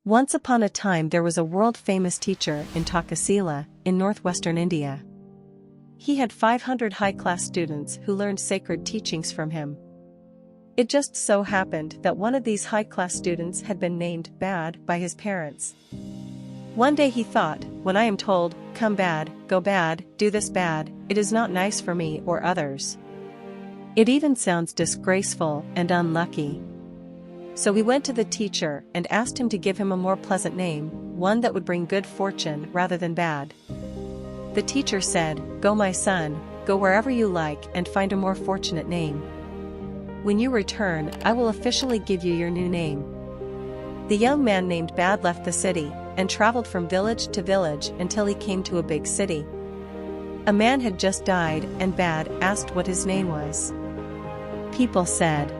Once upon a time there was a world-famous teacher in Takasila, in northwestern India. He had 500 high-class students who learned sacred teachings from him. It just so happened that one of these high-class students had been named Bad by his parents. One day he thought, when I am told, come bad, go bad, do this bad, it is not nice for me or others. It even sounds disgraceful and unlucky. So he went to the teacher and asked him to give him a more pleasant name, one that would bring good fortune rather than bad. The teacher said, "Go my son, go wherever you like and find a more fortunate name. When you return, I will officially give you your new name." The young man named Bad left the city and traveled from village to village until he came to a big city. A man had just died and Bad asked what his name was. People said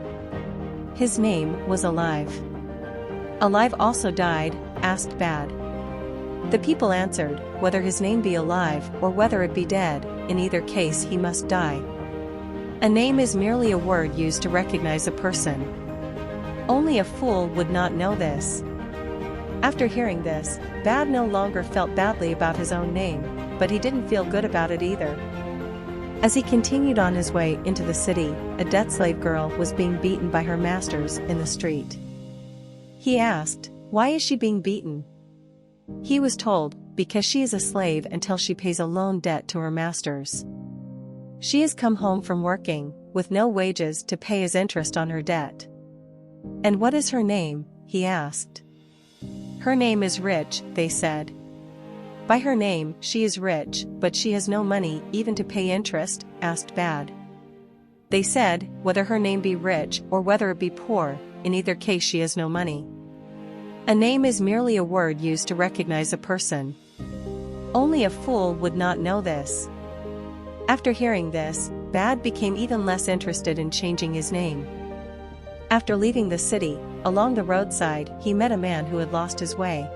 his name was Alive. Alive also died, asked Bad. The people answered, whether his name be alive or whether it be dead, in either case he must die. A name is merely a word used to recognize a person. Only a fool would not know this. After hearing this, Bad no longer felt badly about his own name, but he didn't feel good about it either. As he continued on his way into the city, a debt slave girl was being beaten by her masters in the street. He asked, "Why is she being beaten?" He was told, because she is a slave until she pays a loan debt to her masters. She has come home from working, with no wages to pay his interest on her debt. "And what is her name?" he asked. "Her name is Rich," they said. "By her name, she is rich, but she has no money even to pay interest," asked Bad. They said, whether her name be rich or whether it be poor, in either case she has no money. A name is merely a word used to recognize a person. Only a fool would not know this. After hearing this, Bad became even less interested in changing his name. After leaving the city, along the roadside he met a man who had lost his way.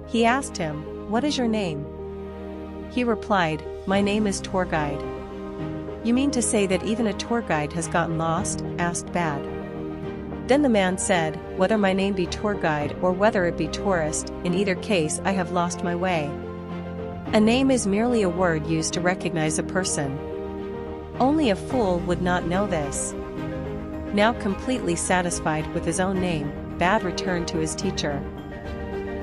He asked him, "What is your name?" He replied, "My name is Tour Guide." "You mean to say that even a tour guide has gotten lost?" asked Bad. Then the man said, "Whether my name be Tour Guide or whether it be tourist, in either case I have lost my way." A name is merely a word used to recognize a person. Only a fool would not know this. Now completely satisfied with his own name, Bad returned to his teacher.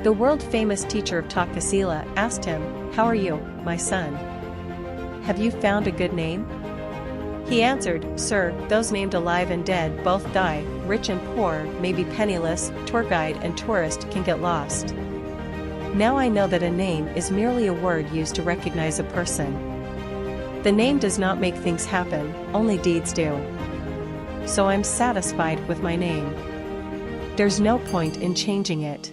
The world-famous teacher of Takasila asked him, "How are you, my son? Have you found a good name?" He answered, "Sir, those named alive and dead both die, rich and poor may be penniless, tour guide and tourist can get lost. Now I know that a name is merely a word used to recognize a person. The name does not make things happen, only deeds do. So I'm satisfied with my name. There's no point in changing it."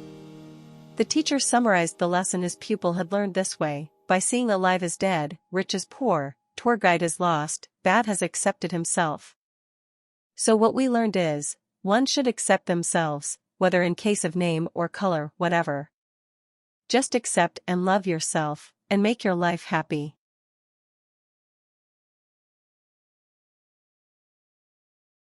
The teacher summarized the lesson his pupil had learned this way: by seeing alive as dead, rich as poor, tour guide as lost, Bad has accepted himself. So what we learned is, one should accept themselves, whether in case of name or color, whatever. Just accept and love yourself, and make your life happy.